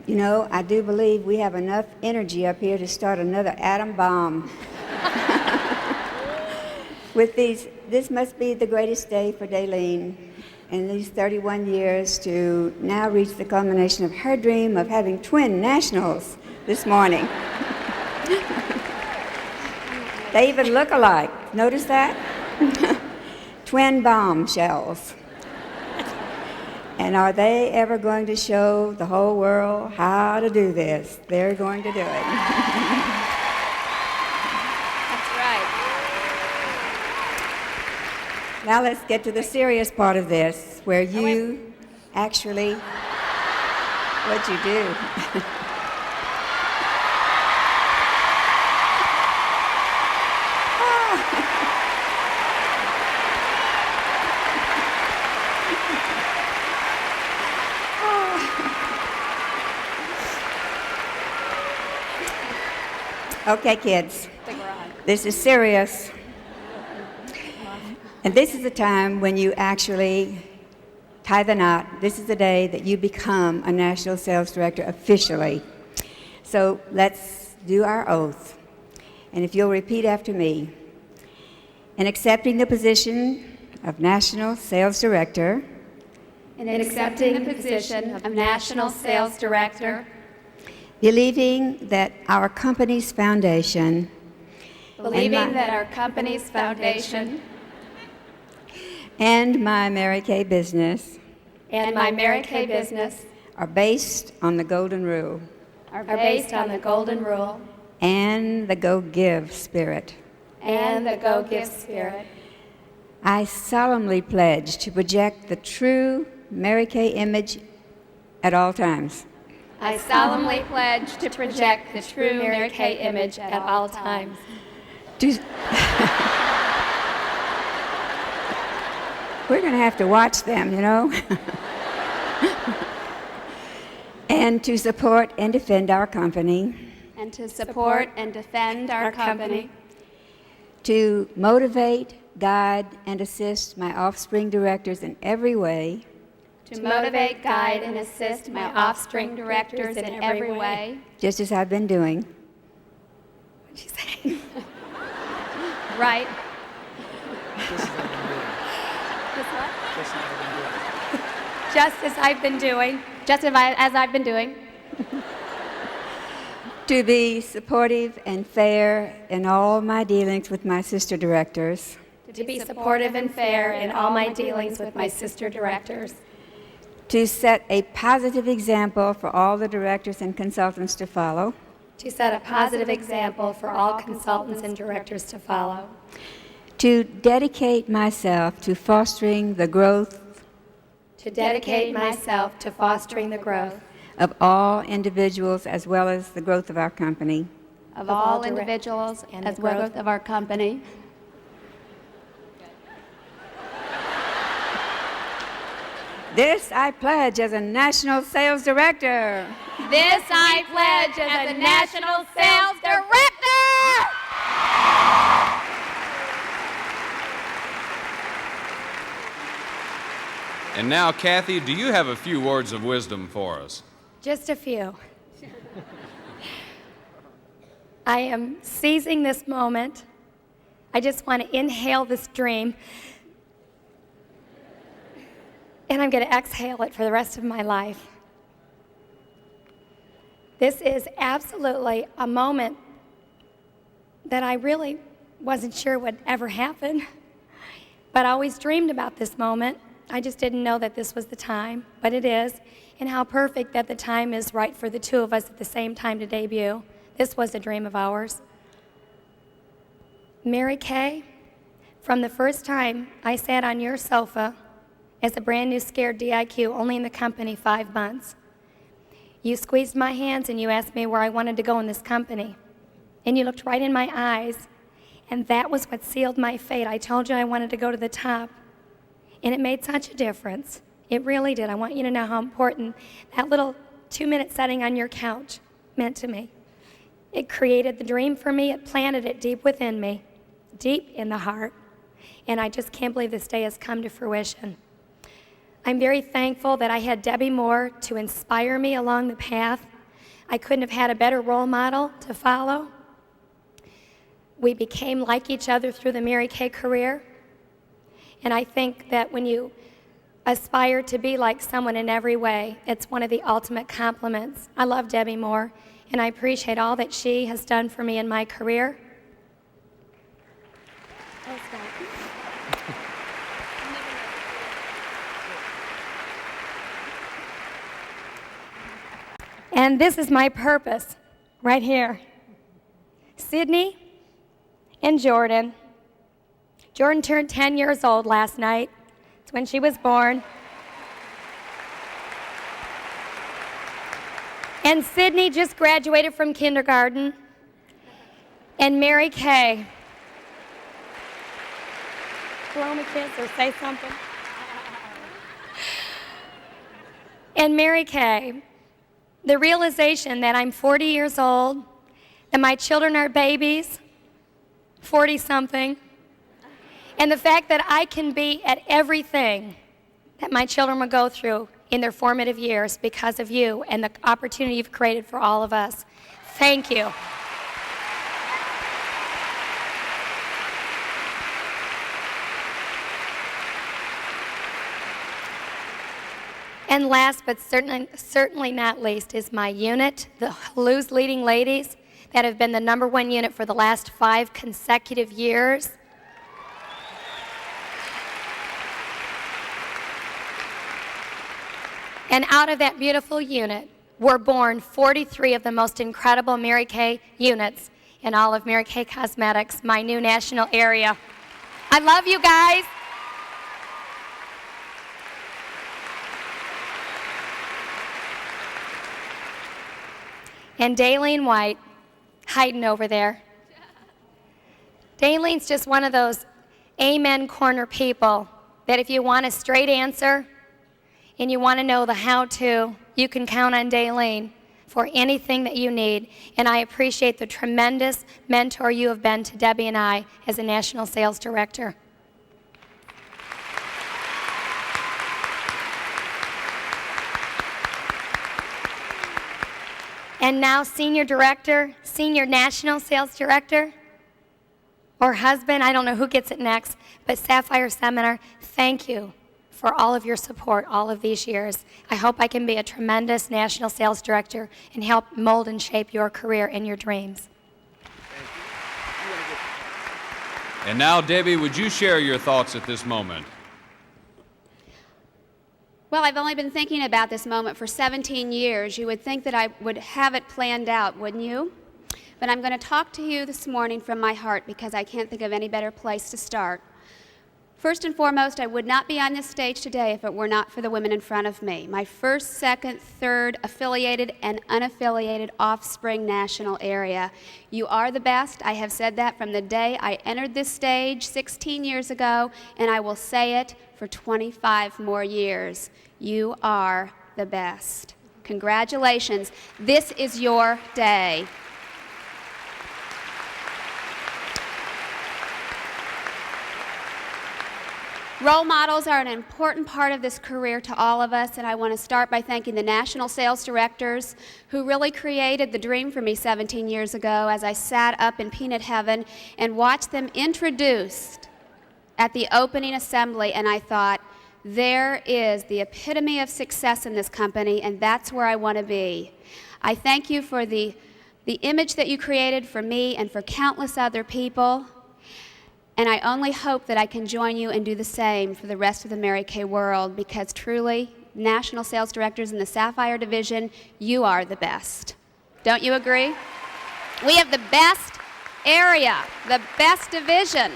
You know, I do believe we have enough energy up here to start another atom bomb. With these, this must be the greatest day for Daylene in these 31 years to now reach the culmination of her dream of having twin nationals this morning. They even look alike. Notice that? Twin bombshells. And are they ever going to show the whole world how to do this? They're going to do it. That's right. Now let's get to the serious part of this, where you actually, what you do. Okay, kids, this is serious. And this is the time when you actually tie the knot. This is the day that you become a National Sales Director officially. So let's do our oath. And if you'll repeat after me. In accepting the position of National Sales Director. In accepting the position of National Sales Director. Believing that our company's foundation. Believing that our company's foundation. And my Mary Kay business. And my Mary Kay business. Are based on the Golden Rule. Are based on the Golden Rule. And the Go-Give spirit. And the Go-Give spirit. I solemnly pledge to project the true Mary Kay image at all times. I solemnly pledge to project the true Mary Kay image at all times. We're going to have to watch them, you know. And to support and defend our company. And to support and defend our company. To motivate, guide, and assist my offspring directors in every way. To motivate, guide, and assist my offspring directors in every way. Just as I've been doing. What'd you say? Right. Just as I've been doing. Just as I've been doing. To be supportive and fair in all my dealings with my sister directors. To be supportive and fair in all my dealings with my sister directors. To set a positive example for all the directors and consultants to follow. To set a positive example for all consultants and directors to follow. To dedicate myself to fostering the growth. To dedicate myself to fostering the growth. Of all individuals as well as the growth of our company. Of all individuals and the growth of our company. This I pledge as a National Sales Director. This I pledge as a National Sales Director! And now, Kathy, do you have a few words of wisdom for us? Just a few. I am seizing this moment. I just want to inhale this dream. And I'm going to exhale it for the rest of my life. This is absolutely a moment that I really wasn't sure would ever happen, but I always dreamed about this moment. I just didn't know that this was the time, but it is, and how perfect that the time is right for the two of us at the same time to debut. This was a dream of ours. Mary Kay, from the first time I sat on your sofa as a brand new scared DIQ, only in the company 5 months, you squeezed my hands and you asked me where I wanted to go in this company. And you looked right in my eyes, and that was what sealed my fate. I told you I wanted to go to the top, and it made such a difference. It really did. I want you to know how important that little 2-minute setting on your couch meant to me. It created the dream for me. It planted it deep within me, deep in the heart. And I just can't believe this day has come to fruition. I'm very thankful that I had Debbie Moore to inspire me along the path I couldn't have had a better role model to follow. We became like each other through the Mary Kay career. And I think that when you aspire to be like someone in every way, it's one of the ultimate compliments. I love Debbie Moore, and I appreciate all that she has done for me in my career. And this is my purpose, right here. Sydney and Jordan. Jordan turned 10 years old last night. It's when she was born. And Sydney just graduated from kindergarten. And Mary Kay. Blow me a kiss or say something. And Mary Kay, the realization that I'm 40 years old, that my children are babies, 40-something, and the fact that I can be at everything that my children will go through in their formative years because of you and the opportunity you've created for all of us. Thank you. And last but certainly not least is my unit, the Lou's Leading Ladies, that have been the #1 unit for the last 5 consecutive years. And out of that beautiful unit were born 43 of the most incredible Mary Kay units in all of Mary Kay Cosmetics, my new national area. I love you guys. And Daylene White, hiding over there. Daylene's just one of those amen corner people that if you want a straight answer and you want to know the how-to, you can count on Daylene for anything that you need. And I appreciate the tremendous mentor you have been to Debbie and I as a national sales director. And now senior director, senior national sales director, or husband, I don't know who gets it next, but Sapphire Seminar, thank you for all of your support all of these years. I hope I can be a tremendous national sales director and help mold and shape your career and your dreams. And now, Debbie, would you share your thoughts at this moment? Well, I've only been thinking about this moment for 17 years. You would think that I would have it planned out, wouldn't you? But I'm going to talk to you this morning from my heart because I can't think of any better place to start. First and foremost, I would not be on this stage today if it were not for the women in front of me. My first, second, third affiliated and unaffiliated offspring national area. You are the best. I have said that from the day I entered this stage 16 years ago, and I will say it for 25 more years. You are the best. Congratulations. This is your day. Role models are an important part of this career to all of us, and I want to start by thanking the national sales directors who really created the dream for me 17 years ago as I sat up in peanut heaven and watched them introduced at the opening assembly, and I thought, there is the epitome of success in this company, and that's where I want to be. I thank you for the image that you created for me and for countless other people. And I only hope that I can join you and do the same for the rest of the Mary Kay world, because truly, national sales directors in the Sapphire division, you are the best. Don't you agree? We have the best area, the best division.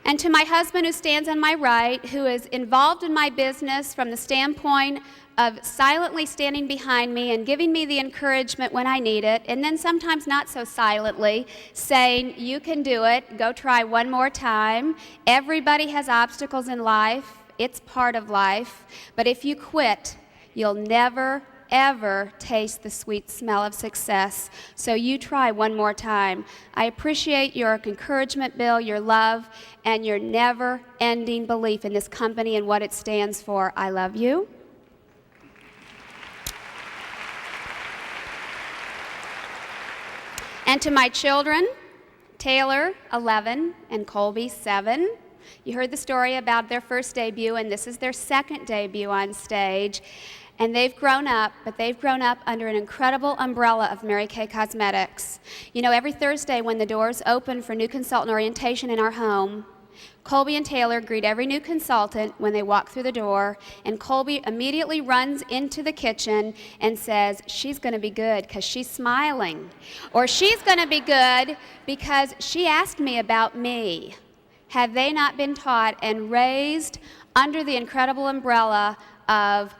And to my husband who stands on my right, who is involved in my business from the standpoint of silently standing behind me and giving me the encouragement when I need it, and then sometimes not so silently, saying, you can do it, go try one more time. Everybody has obstacles in life. It's part of life. But if you quit, you'll never, ever taste the sweet smell of success. So you try one more time. I appreciate your encouragement, Bill, your love, and your never-ending belief in this company and what it stands for. I love you. And to my children, Taylor, 11, and Colby, 7. You heard the story about their first debut, and this is their second debut on stage. And they've grown up, but they've grown up under an incredible umbrella of Mary Kay Cosmetics. You know, every Thursday when the doors open for new consultant orientation in our home, Colby and Taylor greet every new consultant when they walk through the door, and Colby immediately runs into the kitchen and says, she's going to be good because she's smiling, or she's going to be good because she asked me about me. Have they not been taught and raised under the incredible umbrella of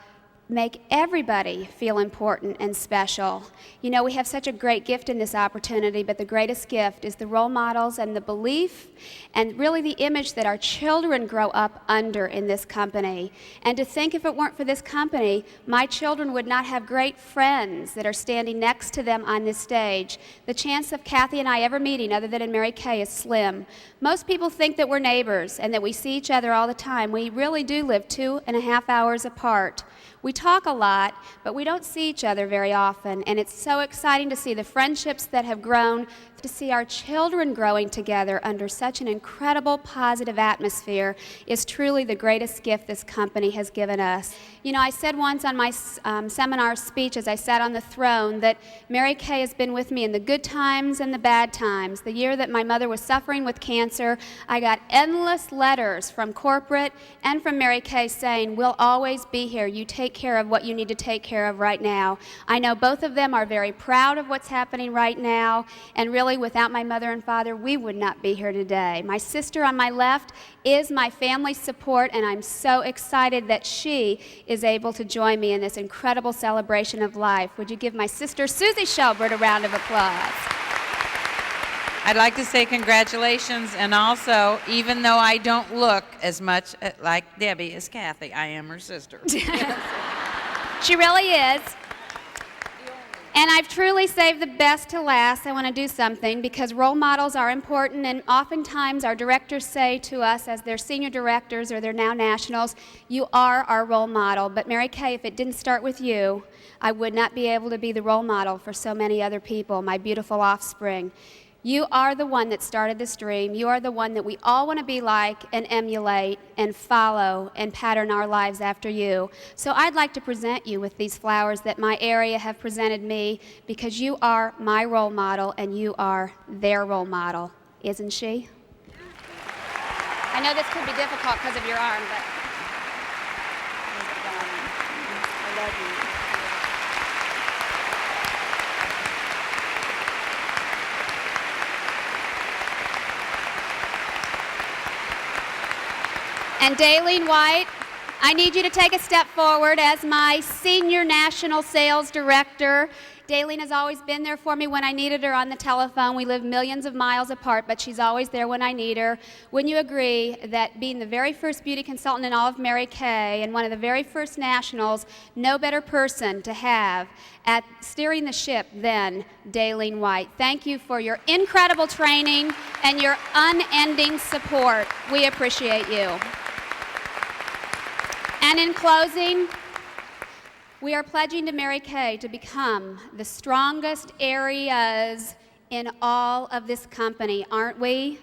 make everybody feel important and special? You know, we have such a great gift in this opportunity, but the greatest gift is the role models and the belief and really the image that our children grow up under in this company. And to think if it weren't for this company, my children would not have great friends that are standing next to them on this stage. The chance of Kathy and I ever meeting other than in Mary Kay is slim. Most people think that we're neighbors and that we see each other all the time. We really do live 2.5 hours apart. We talk a lot, but we don't see each other very often, and it's so exciting to see the friendships that have grown, to see our children growing together under such an incredible positive atmosphere is truly the greatest gift this company has given us. You know, I said once on my seminar speech as I sat on the throne that Mary Kay has been with me in the good times and the bad times. The year that my mother was suffering with cancer, I got endless letters from corporate and from Mary Kay saying, we'll always be here. You take care of what you need to take care of right now. I know both of them are very proud of what's happening right now, and really without my mother and father, we would not be here today. My sister on my left is my family support, and I'm so excited that she is able to join me in this incredible celebration of life. Would you give my sister Susie Shelbert a round of applause? I'd like to say congratulations, and also, even though I don't look as much like Debbie as Kathy, I am her sister. She really is. And I've truly saved the best to last. I want to do something because role models are important, and oftentimes our directors say to us as their senior directors or they're now nationals, you are our role model. But Mary Kay, if it didn't start with you, I would not be able to be the role model for so many other people, my beautiful offspring. You are the one that started this dream. You are the one that we all want to be like and emulate and follow and pattern our lives after you. So I'd like to present you with these flowers that my area have presented me because you are my role model and you are their role model, isn't she? I know this could be difficult because of your arm, but I love you. And Daylene White, I need you to take a step forward as my Senior National Sales Director. Daylene has always been there for me when I needed her on the telephone. We live millions of miles apart, but she's always there when I need her. Wouldn't you agree that being the very first beauty consultant in all of Mary Kay and one of the very first nationals, no better person to have at steering the ship than Daylene White? Thank you for your incredible training and your unending support. We appreciate you. And in closing, we are pledging to Mary Kay to become the strongest areas in all of this company, aren't we?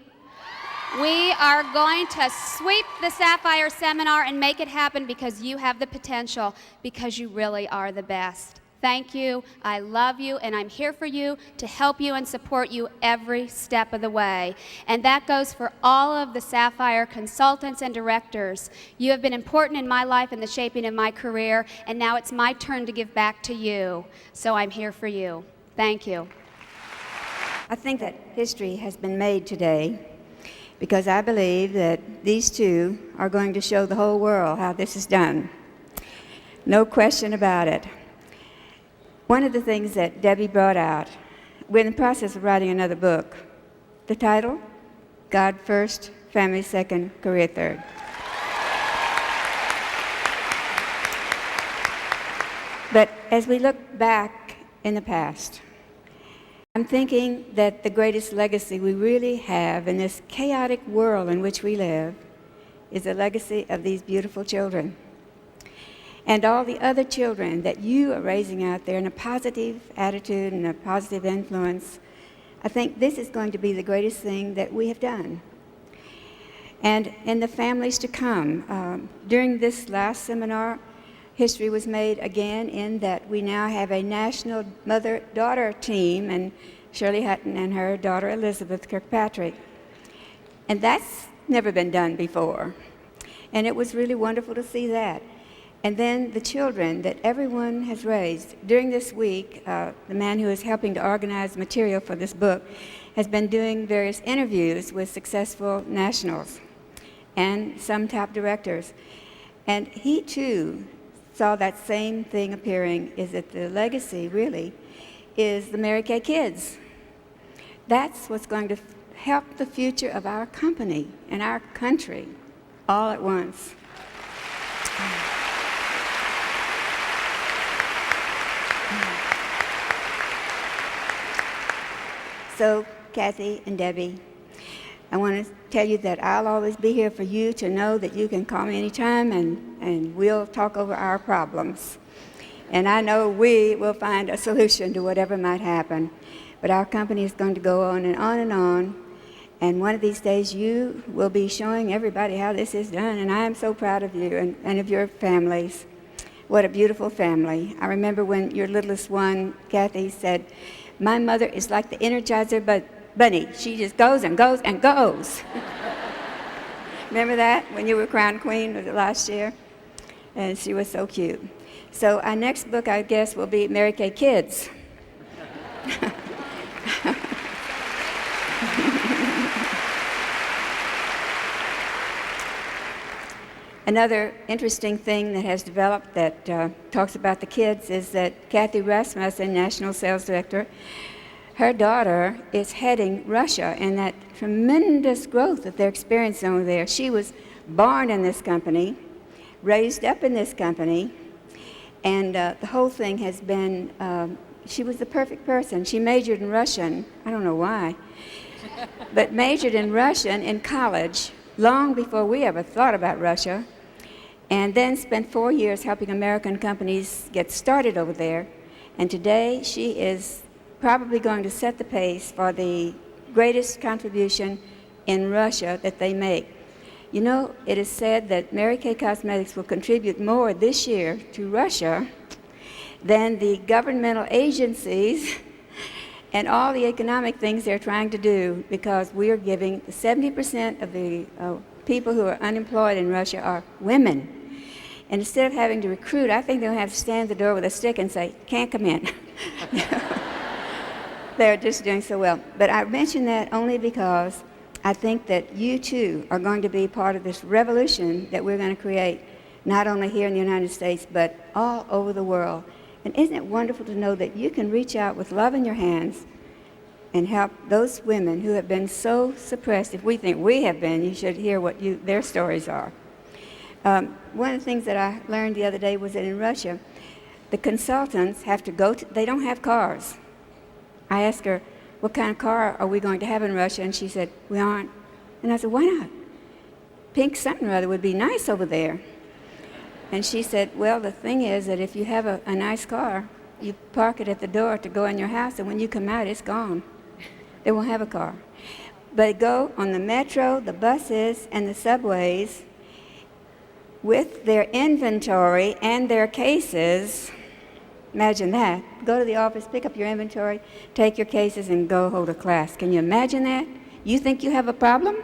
We are going to sweep the Sapphire Seminar and make it happen because you have the potential, because you really are the best. Thank you, I love you, and I'm here for you to help you and support you every step of the way. And that goes for all of the Sapphire consultants and directors. You have been important in my life and the shaping of my career, and now it's my turn to give back to you. So I'm here for you. Thank you. I think that history has been made today because I believe that these two are going to show the whole world how this is done. No question about it. One of the things that Debbie brought out, we're in the process of writing another book. The title, God First, Family Second, Career Third. But as we look back in the past, I'm thinking that the greatest legacy we really have in this chaotic world in which we live is the legacy of these beautiful children. And all the other children that you are raising out there in a positive attitude and a positive influence. I think this is going to be the greatest thing that we have done. And in the families to come, during this last seminar, history was made again in that we now have a national mother-daughter team, and Shirley Hutton and her daughter Elizabeth Kirkpatrick. And that's never been done before. And it was really wonderful to see that. And then the children that everyone has raised. During this week, the man who is helping to organize material for this book has been doing various interviews with successful nationals and some top directors. And he too saw that same thing appearing, is that the legacy really is the Mary Kay kids. That's what's going to help the future of our company and our country all at once. So, Kathy and Debbie, I want to tell you that I'll always be here for you to know that you can call me anytime and we'll talk over our problems. And I know we will find a solution to whatever might happen. But our company is going to go on and on and on. And one of these days you will be showing everybody how this is done. And I am so proud of you and of your families. What a beautiful family. I remember when your littlest one, Kathy, said, "My mother is like the Energizer bunny. She just goes and goes and goes." Remember that when you were crowned queen? Was it last year? And she was so cute. So our next book, I guess, will be Mary Kay Kids. Another interesting thing that has developed that talks about the kids is that Kathy Rasmussen, National Sales Director, her daughter is heading Russia and that tremendous growth that they're experiencing over there. She was born in this company, raised up in this company, and the whole thing has been, she was the perfect person. She majored in Russian, I don't know why, but majored in Russian in college long before we ever thought about Russia, and then spent 4 years helping American companies get started over there. And today she is probably going to set the pace for the greatest contribution in Russia that they make. You know, it is said that Mary Kay Cosmetics will contribute more this year to Russia than the governmental agencies and all the economic things they're trying to do, because we are giving 70% of the people who are unemployed in Russia are women. And instead of having to recruit, I think they'll have to stand at the door with a stick and say, "Can't come in." They're just doing so well. But I mention that only because I think that you too are going to be part of this revolution that we're going to create, not only here in the United States, but all over the world. And isn't it wonderful to know that you can reach out with love in your hands and help those women who have been so suppressed? If we think we have been, you should hear what their stories are. One of the things that I learned the other day was that in Russia, the consultants have to go to, they don't have cars. I asked her, "What kind of car are we going to have in Russia?" And she said, "We aren't." And I said, "Why not? Pink something or other would be nice over there." And she said, "Well, the thing is that if you have a nice car, you park it at the door to go in your house, and when you come out, it's gone. They won't have a car. But go on the metro, the buses, and the subways with their inventory and their cases." Imagine that. Go to the office, pick up your inventory, take your cases, and go hold a class. Can you imagine that? You think you have a problem?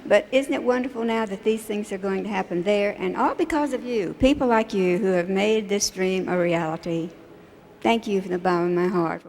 But isn't it wonderful now that these things are going to happen there, and all because of you, people like you who have made this dream a reality. Thank you from the bottom of my heart.